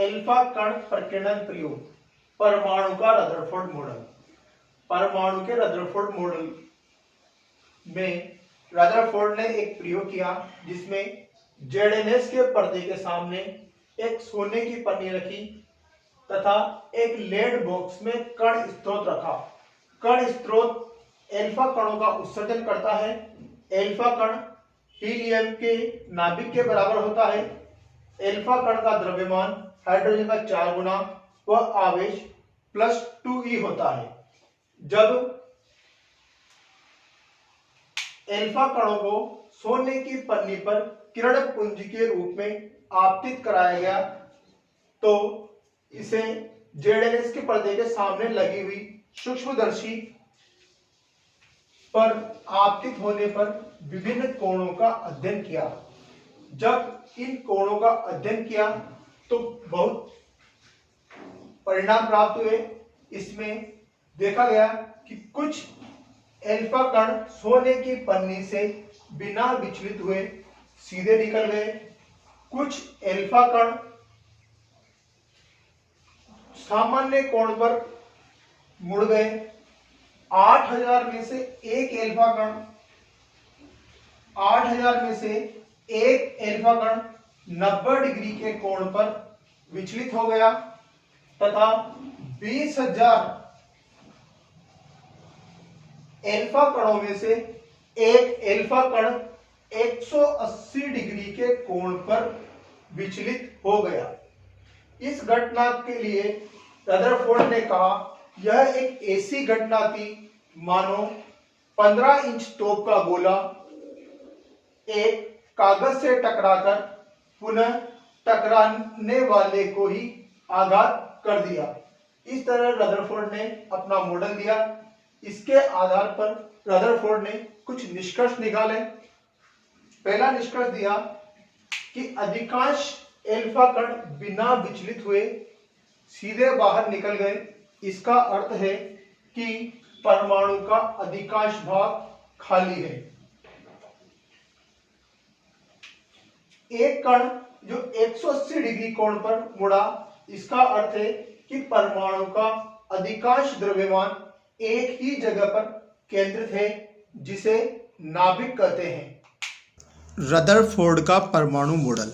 Alpha कण प्रकीर्णन प्रयोग, परमाणु का रदरफोर्ड मॉडल। परमाणु के रदरफोर्ड मॉडल में रदरफोर्ड ने एक प्रयोग किया जिसमें जेडेनेस के पर्दे के सामने एक सोने की पन्नी रखी तथा एक लेड बॉक्स में कण स्रोत रखा। कण स्रोत एल्फा कणों का उत्सर्जन करता है। एल्फा कण हीलियम के नाभिक के बराबर होता है। एल्फा कण का द्रव्यमान हाइड्रोजन का 4 गुना व आवेश +2e होता है। जब एल्फा कणों को सोने की पन्नी पर किरण पुंज के रूप में आपतित कराया गया तो इसे जेडेनेस के पर्दे के सामने लगी हुई सूक्ष्मदर्शी पर आपतित होने पर विभिन्न कोणों का अध्ययन किया। जब इन कोणों का अध्ययन किया तो बहुत परिणाम प्राप्त हुए। इसमें देखा गया कि कुछ एल्फा कण सोने की पन्नी से बिना विचलित हुए सीधे निकल गए। कुछ एल्फा कण सामान्य कोण पर मुड़ गए। 8000 में से एक एल्फा कण 90 डिग्री के कोण पर विचलित हो गया तथा 20,000 एल्फा कणों में से एक एल्फा कण 180 डिग्री के कोण पर विचलित हो गया। इस घटना के लिए रदरफोर्ड ने कहा यह एक ऐसी घटना थी मानो 15 इंच तोप का गोला एक कागज से टकराकर पुनः टकराने वाले को ही आघात कर दिया। इस तरह रदरफोर्ड ने अपना मॉडल दिया। इसके आधार पर रदरफोर्ड ने कुछ निष्कर्ष निकाले। पहला निष्कर्ष दिया कि अधिकांश एल्फा कण बिना विचलित हुए सीधे बाहर निकल गए। इसका अर्थ है कि परमाणु का अधिकांश भाग खाली है। एक कण जो 180 डिग्री कोण पर मुड़ा, इसका अर्थ है कि परमाणु का अधिकांश द्रव्यमान एक ही जगह पर केंद्रित है जिसे नाभिक कहते हैं। रदरफोर्ड का परमाणु मॉडल।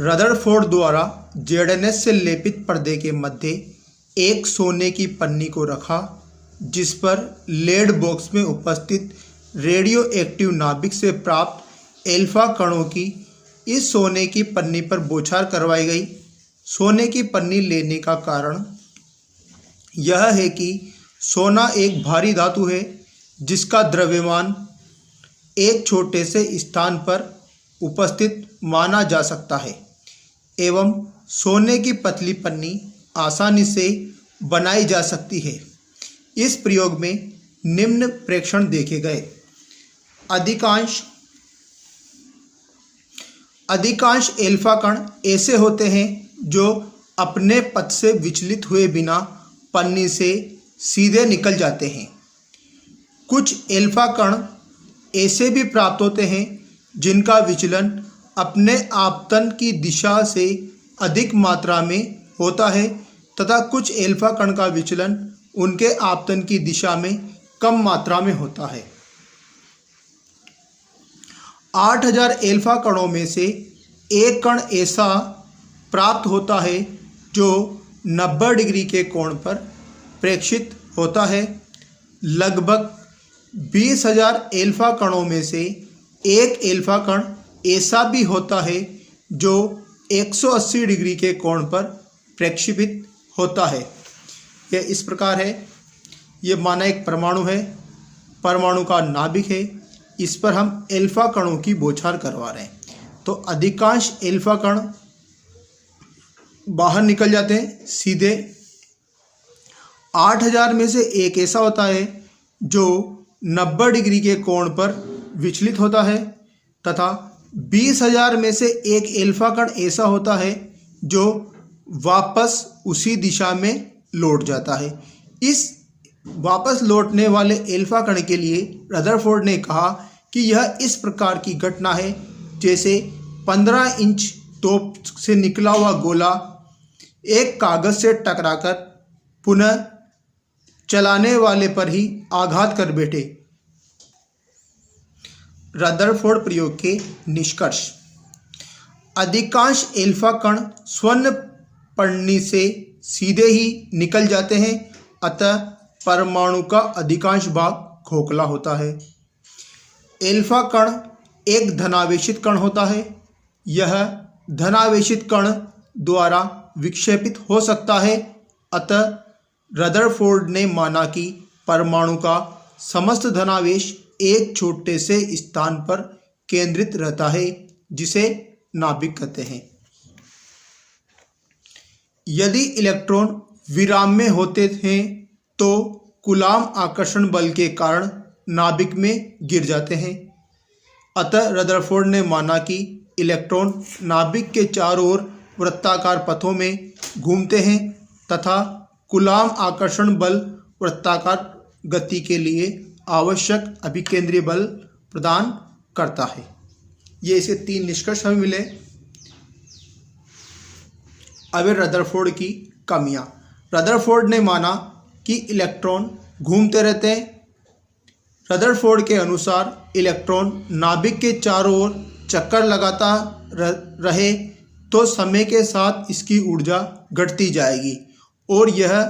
रदरफोर्ड द्वारा जेडेनेस से लेपित पर्दे के मध्य एक सोने की पन्नी को रखा जिस पर लेड बॉक्स में उपस्थित रेडियो एक्टिव नाभिक से प्राप्त एल्फा कणों की इस सोने की पन्नी पर बौछार करवाई गई। सोने की पन्नी लेने का कारण यह है कि सोना एक भारी धातु है जिसका द्रव्यमान एक छोटे से स्थान पर उपस्थित माना जा सकता है एवं सोने की पतली पन्नी आसानी से बनाई जा सकती है। इस प्रयोग में निम्न प्रेक्षण देखे गए। अधिकांश एल्फा कण ऐसे होते हैं जो अपने पथ से विचलित हुए बिना पन्नी से सीधे निकल जाते हैं। कुछ एल्फा कण ऐसे भी प्राप्त होते हैं जिनका विचलन अपने आपतन की दिशा से अधिक मात्रा में होता है तथा कुछ एल्फा कण का विचलन उनके आपतन की दिशा में कम मात्रा में होता है। 8000 एल्फा कणों में से एक कण ऐसा प्राप्त होता है जो 90 डिग्री के कोण पर प्रेक्षित होता है। लगभग 20,000 एल्फा कणों में से एक एल्फा कण ऐसा भी होता है जो 180 डिग्री के कोण पर प्रक्षेपित होता है। यह इस प्रकार है। यह माना एक परमाणु है, परमाणु का नाभिक है, इस पर हम एल्फा कणों की बौछार करवा रहे हैं। तो अधिकांश एल्फा कण बाहर निकल जाते हैं सीधे। 8000 में से एक ऐसा होता है जो 90 डिग्री के कोण पर विचलित होता है तथा 20,000 में से एक एल्फा कण ऐसा होता है जो वापस उसी दिशा में लौट जाता है। इस वापस लौटने वाले एल्फा कण के लिए रदरफोर्ड ने कहा कि यह इस प्रकार की घटना है जैसे 15 इंच तोप से निकला हुआ गोला एक कागज से टकराकर पुनः चलाने वाले पर ही आघात कर बैठे। रदरफोर्ड प्रयोग के निष्कर्ष। अधिकांश एल्फा कण स्वर्ण पर्णी से सीधे ही निकल जाते हैं, अतः परमाणु का अधिकांश भाग खोखला होता है। एल्फा कण एक धनावेशित कण होता है। यह धनावेशित कण द्वारा विक्षेपित हो सकता है, अतः रदरफोर्ड ने माना कि परमाणु का समस्त धनावेश एक छोटे से स्थान पर केंद्रित रहता है, जिसे नाभिक कहते हैं। यदि इलेक्ट्रॉन विराम में होते हैं तो कूलाम आकर्षण बल के कारण नाभिक में गिर जाते हैं। अतः रदरफोर्ड ने माना कि इलेक्ट्रॉन नाभिक के चारों ओर वृत्ताकार पथों में घूमते हैं तथा कूलाम आकर्षण बल वृत्ताकार गति के लिए आवश्यक अभिकेंद्रीय बल प्रदान करता है। ये इसके 3 निष्कर्ष हमें मिले। अब रदरफोर्ड की कमियां। रदरफोर्ड ने माना कि इलेक्ट्रॉन घूमते रहते हैं। रदरफोर्ड के अनुसार इलेक्ट्रॉन नाभिक के चारों ओर चक्कर लगाता रहे तो समय के साथ इसकी ऊर्जा घटती जाएगी और यह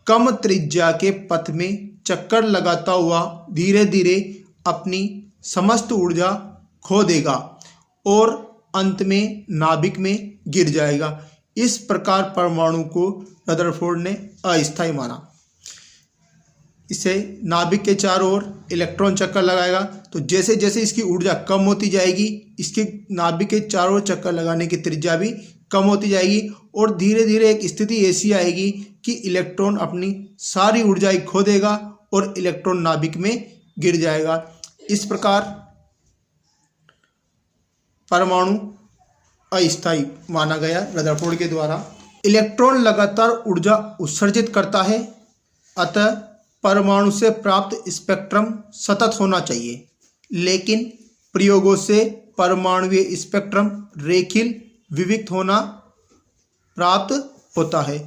कम त्रिज्या के पथ में चक्कर लगाता हुआ धीरे धीरे अपनी समस्त ऊर्जा खो देगा और अंत में नाभिक में गिर जाएगा। इस प्रकार परमाणु को रदरफोर्ड ने अस्थायी माना। इसे नाभिक के चारों ओर इलेक्ट्रॉन चक्कर लगाएगा तो जैसे जैसे इसकी ऊर्जा कम होती जाएगी, इसके नाभिक के चारों ओर चक्कर लगाने की त्रिज्या भी कम होती जाएगी और धीरे धीरे एक स्थिति ऐसी आएगी कि इलेक्ट्रॉन अपनी सारी ऊर्जा खो देगा और इलेक्ट्रॉन नाभिक में गिर जाएगा। इस प्रकार परमाणु अस्थायी माना गया रदरफोर्ड के द्वारा। इलेक्ट्रॉन लगातार ऊर्जा उत्सर्जित करता है, अतः परमाणु से प्राप्त स्पेक्ट्रम सतत होना चाहिए, लेकिन प्रयोगों से परमाणुीय स्पेक्ट्रम रेखीय विविक्त होना प्राप्त होता है।